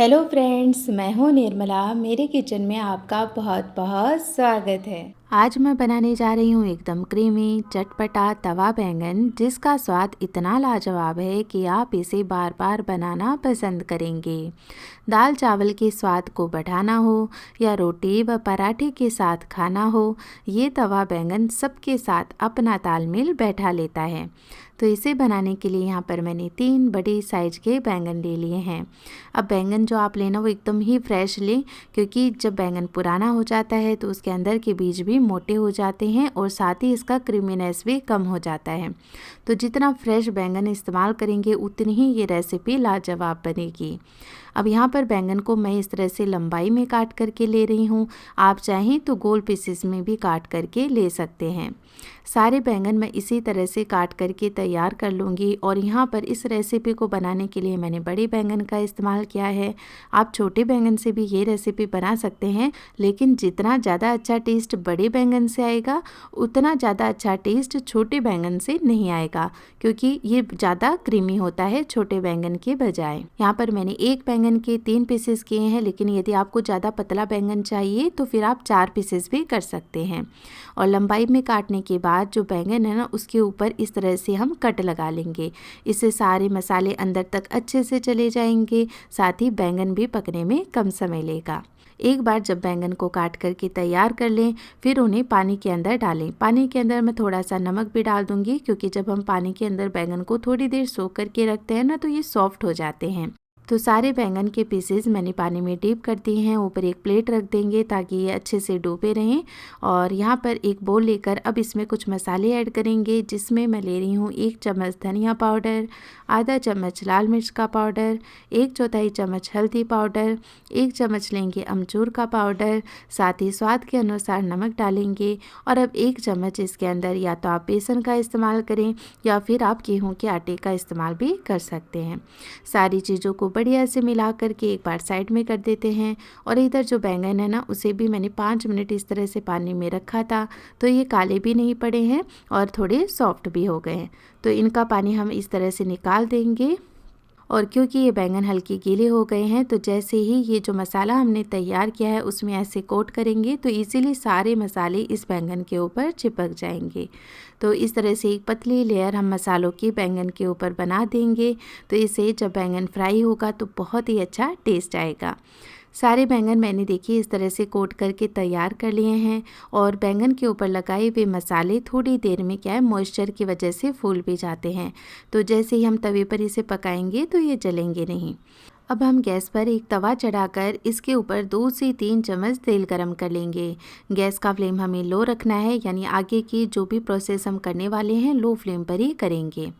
Hello friends, मैं हूँ निर्मला। मेरे किचन में आपका बहुत बहुत स्वागत है। आज मैं बनाने जा रही हूँ एकदम क्रीमी चटपटा तवा बैंगन, जिसका स्वाद इतना लाजवाब है कि आप इसे बार बार बनाना पसंद करेंगे। दाल चावल के स्वाद को बढ़ाना हो या रोटी व पराठे के साथ खाना हो, ये तवा बैंगन सबके साथ अपना तालमेल बैठा लेता है। तो इसे बनाने के लिए यहाँ पर मैंने 3 बड़ी साइज के बैंगन ले लिए हैं। अब बैंगन जो आप लेना वो एकदम ही फ्रेश लें, क्योंकि जब बैंगन पुराना हो जाता है तो उसके अंदर के बीज भी मोटे हो जाते हैं और साथ ही इसका क्रीमीनेस भी कम हो जाता है। तो जितना फ्रेश बैंगन इस्तेमाल करेंगे उतनी ही ये रेसिपी लाजवाब बनेगी। अब यहाँ पर बैंगन को मैं इस तरह से लंबाई में काट करके ले रही हूँ। आप चाहें तो गोल पीसेस में भी काट करके ले सकते हैं। सारे बैंगन मैं इसी तरह से काट करके तैयार कर लूँगी। और यहाँ पर इस रेसिपी को बनाने के लिए मैंने बड़े बैंगन का इस्तेमाल किया है। आप छोटे बैंगन से भी ये रेसिपी बना सकते हैं, लेकिन जितना ज़्यादा अच्छा टेस्ट बड़े बैंगन से आएगा उतना ज़्यादा अच्छा टेस्ट छोटे बैंगन से नहीं आएगा, क्योंकि ये ज़्यादा क्रीमी होता है छोटे बैंगन के बजाय। यहाँ पर मैंने एक बैंगन के 3 पीसेस किए हैं, लेकिन यदि आपको ज़्यादा पतला बैंगन चाहिए तो फिर आप 4 पीसेस भी कर सकते हैं। और लंबाई में काटने के बाद जो बैंगन है ना, उसके ऊपर इस तरह से हम कट लगा लेंगे। इससे सारे मसाले अंदर तक अच्छे से चले जाएंगे, साथ ही बैंगन भी पकने में कम समय लेगा। एक बार जब बैंगन को काट करके तैयार कर लें, फिर उन्हें पानी के अंदर डालें। पानी के अंदर मैं थोड़ा सा नमक भी डाल दूंगी, क्योंकि जब हम पानी के अंदर बैंगन को थोड़ी देर सोख करके रखते हैं ना, तो ये सॉफ्ट हो जाते हैं। तो सारे बैंगन के पीसेस मैंने पानी में डीप कर दिए हैं। ऊपर एक प्लेट रख देंगे ताकि ये अच्छे से डूबे रहें। और यहाँ पर एक बोल लेकर अब इसमें कुछ मसाले ऐड करेंगे, जिसमें मैं ले रही हूँ 1 चम्मच धनिया पाउडर, आधा चम्मच लाल मिर्च का पाउडर, 1/4 चम्मच हल्दी पाउडर, 1 चम्मच लेंगे अमचूर का पाउडर, साथ ही स्वाद के अनुसार नमक डालेंगे। और अब 1 चम्मच इसके अंदर या तो आप बेसन का इस्तेमाल करें या फिर आप गेहूँ के आटे का इस्तेमाल भी कर सकते हैं। सारी चीज़ों को बढ़िया से मिला करके एक बार साइड में कर देते हैं। और इधर जो बैंगन है ना, उसे भी मैंने 5 मिनट इस तरह से पानी में रखा था, तो ये काले भी नहीं पड़े हैं और थोड़े सॉफ्ट भी हो गए हैं। तो इनका पानी हम इस तरह से निकाल देंगे। और क्योंकि ये बैंगन हल्के गीले हो गए हैं, तो जैसे ही ये जो मसाला हमने तैयार किया है उसमें ऐसे कोट करेंगे तो इजीली सारे मसाले इस बैंगन के ऊपर चिपक जाएंगे। तो इस तरह से एक पतली लेयर हम मसालों की बैंगन के ऊपर बना देंगे। तो इसे जब बैंगन फ्राई होगा तो बहुत ही अच्छा टेस्ट आएगा। सारे बैंगन मैंने देखिए इस तरह से कोट करके तैयार कर लिए हैं। और बैंगन के ऊपर लगाए हुए मसाले थोड़ी देर में क्या है, मॉइस्चर की वजह से फूल भी जाते हैं। तो जैसे ही हम तवे पर इसे पकाएंगे तो ये जलेंगे नहीं। अब हम गैस पर एक तवा चढ़ाकर इसके ऊपर 2 से 3 चम्मच तेल गरम कर लेंगे। गैस का फ्लेम हमें लो रखना है, यानी आगे की जो भी प्रोसेस हम करने वाले हैं लो फ्लेम पर ही करेंगे।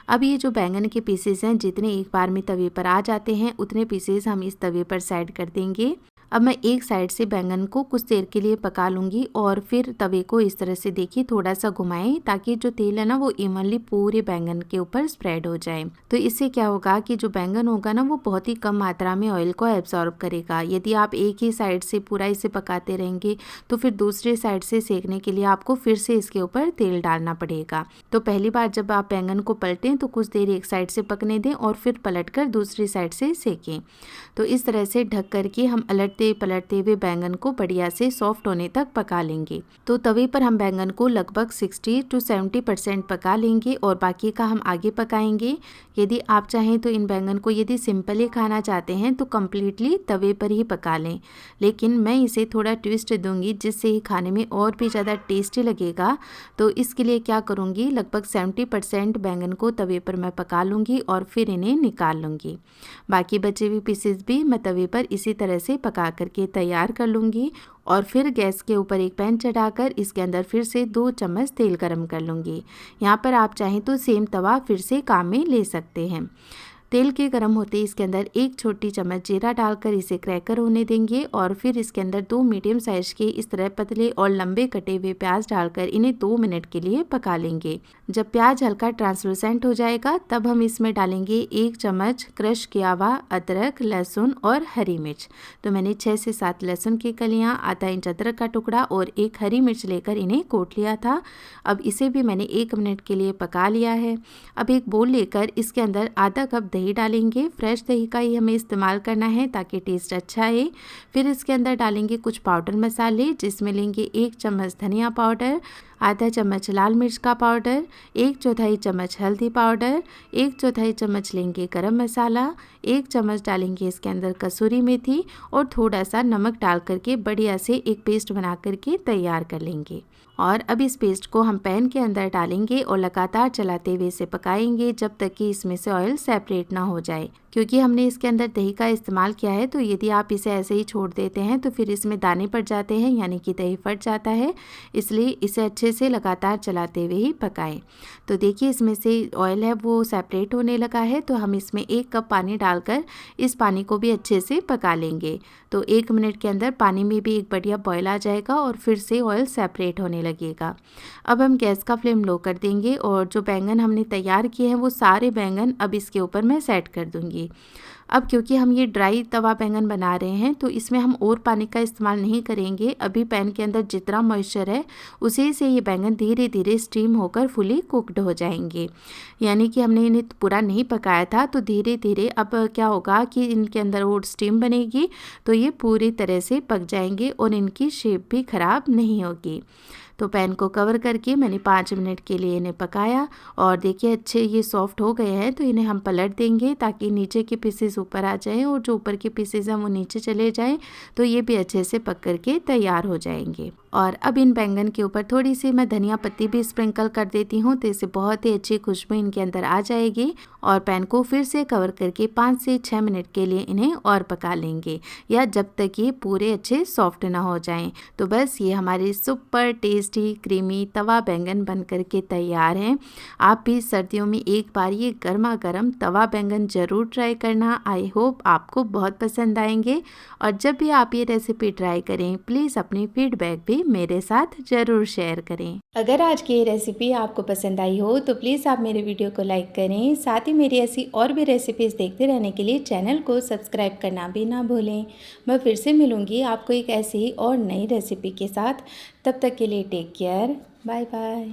अब ये जो बैंगन के पीसेस हैं, जितने एक बार में तवे पर आ जाते हैं उतने पीसेस हम इस तवे पर साइड कर देंगे। अब मैं एक साइड से बैंगन को कुछ देर के लिए पका लूँगी और फिर तवे को इस तरह से देखिए थोड़ा सा घुमाएं, ताकि जो तेल है ना वो इवनली पूरे बैंगन के ऊपर स्प्रेड हो जाए। तो इससे क्या होगा कि जो बैंगन होगा ना वो बहुत ही कम मात्रा में ऑयल को एब्जॉर्ब करेगा। यदि आप एक ही साइड से पूरा इसे पकाते रहेंगे तो फिर दूसरे साइड से सेकने के लिए आपको फिर से इसके ऊपर तेल डालना पड़ेगा। तो पहली बार जब आप बैंगन को पलटें तो कुछ देर एक साइड से पकने दें और फिर पलटकर दूसरी साइड से सेकें। तो इस तरह से ढक करके हम पलटते हुए बैंगन को बढ़िया से सॉफ्ट होने तक पका लेंगे। तो तवे पर हम बैंगन को लगभग 60 to 70% पका लेंगे और बाकी का हम आगे पकाएंगे। यदि आप चाहें तो इन बैंगन को यदि सिंपली खाना चाहते हैं तो कम्प्लीटली तवे पर ही पका लें, लेकिन मैं इसे थोड़ा ट्विस्ट दूंगी जिससे ही खाने में और भी ज़्यादा टेस्टी लगेगा। तो इसके लिए क्या करूँगी, लगभग 70% बैंगन को तवे पर मैं पका लूँगी और फिर इन्हें निकाल लूँगी। बाकी बचे हुए पीसेस भी मैं तवे पर इसी तरह से पका करके तैयार कर लूँगी। और फिर गैस के ऊपर एक पैन चढ़ाकर इसके अंदर फिर से 2 चम्मच तेल गरम कर लूँगी। यहाँ पर आप चाहें तो सेम तवा फिर से काम में ले सकते हैं। तेल के गर्म होते ही इसके अंदर 1 छोटी चम्मच जीरा डालकर इसे क्रैकर होने देंगे। और फिर इसके अंदर 2 मीडियम साइज के इस तरह पतले और लंबे कटे हुए प्याज डालकर इन्हें 2 मिनट के लिए पका लेंगे। जब प्याज हल्का ट्रांसलूसेंट हो जाएगा तब हम इसमें डालेंगे 1 चम्मच क्रश किया हुआ अदरक, लहसुन और हरी मिर्च। तो मैंने 6 से 7 लहसुन की कलियाँ, आधा इंच अदरक का टुकड़ा और 1 हरी मिर्च लेकर इन्हें कोट लिया था। अब इसे भी मैंने 1 मिनट के लिए पका लिया है। अब एक बोल लेकर इसके अंदर आधा कप दही डालेंगे। फ्रेश दही का ही हमें इस्तेमाल करना है ताकि टेस्ट अच्छा आए। फिर इसके अंदर डालेंगे कुछ पाउडर मसाले, जिसमें लेंगे 1 चम्मच धनिया पाउडर, आधा चम्मच लाल मिर्च का पाउडर, 1/4 चम्मच हल्दी पाउडर, 1/4 चम्मच लेंगे गरम मसाला, 1 चम्मच डालेंगे इसके अंदर कसूरी मेथी और थोड़ा सा नमक डाल करके बढ़िया से एक पेस्ट बना करके तैयार कर लेंगे। और अब इस पेस्ट को हम पैन के अंदर डालेंगे और लगातार चलाते हुए इसे पकाएंगे जब तक कि इसमें से ऑयल सेपरेट ना हो जाए। क्योंकि हमने इसके अंदर दही का इस्तेमाल किया है, तो यदि आप इसे ऐसे ही छोड़ देते हैं तो फिर इसमें दाने पड़ जाते हैं, यानी कि दही फट जाता है। इसलिए इसे अच्छे से लगातार चलाते हुए ही पकाएं। तो देखिए इसमें से ऑयल है वो सेपरेट होने लगा है, तो हम इसमें 1 कप पानी डालकर इस पानी को भी अच्छे से पका लेंगे। तो 1 मिनट के अंदर पानी में भी एक बढ़िया बॉयल आ जाएगा और फिर से ऑयल सेपरेट होने लगेगा। अब हम गैस का फ्लेम लो कर देंगे और जो बैंगन हमने तैयार किए हैं वो सारे बैंगन अब इसके ऊपर मैं सेट कर दूंगी। अब क्योंकि हम ये ड्राई तवा बैंगन बना रहे हैं तो इसमें हम और पानी का इस्तेमाल नहीं करेंगे। अभी पैन के अंदर जितना मॉइस्चर है उसी से ये बैंगन धीरे धीरे स्टीम होकर फुली कुक्ड हो जाएंगे। यानी कि हमने इन्हें पूरा नहीं पकाया था, तो धीरे धीरे अब क्या होगा कि इनके अंदर और स्टीम बनेगी तो ये पूरी तरह से पक जाएंगे और इनकी शेप भी ख़राब नहीं होगी। तो पैन को कवर करके मैंने 5 मिनट के लिए इन्हें पकाया और देखिए अच्छे ये सॉफ्ट हो गए हैं। तो इन्हें हम पलट देंगे ताकि नीचे के पीसेस ऊपर आ जाएं और जो ऊपर के पीसेस हैं वो नीचे चले जाएं, तो ये भी अच्छे से पक करके तैयार हो जाएंगे। और अब इन बैंगन के ऊपर थोड़ी सी मैं धनिया पत्ती भी स्प्रिंकल कर देती हूँ, तो इससे बहुत ही अच्छी खुशबू इनके अंदर आ जाएगी। और पैन को फिर से कवर करके 5 से 6 मिनट के लिए इन्हें और पका लेंगे, या जब तक ये पूरे अच्छे सॉफ्ट ना हो जाएं। तो बस ये हमारे सुपर टेस्टी क्रीमी तवा बैंगन बन करके तैयार हैं। आप भी सर्दियों में एक बार ये गर्मा गर्म तवा बैंगन ज़रूर ट्राई करना। आई होप आपको बहुत पसंद आएंगे। और जब भी आप ये रेसिपी ट्राई करें प्लीज़ अपनी फीडबैक भी मेरे साथ ज़रूर शेयर करें। अगर आज की ये रेसिपी आपको पसंद आई हो तो प्लीज़ आप मेरे वीडियो को लाइक करें। साथ ही मेरी ऐसी और भी रेसिपीज़ देखते रहने के लिए चैनल को सब्सक्राइब करना भी ना भूलें। मैं फिर से मिलूँगी आपको एक ऐसी ही और नई रेसिपी के साथ। तब तक के लिए टेक केयर, बाय बाय।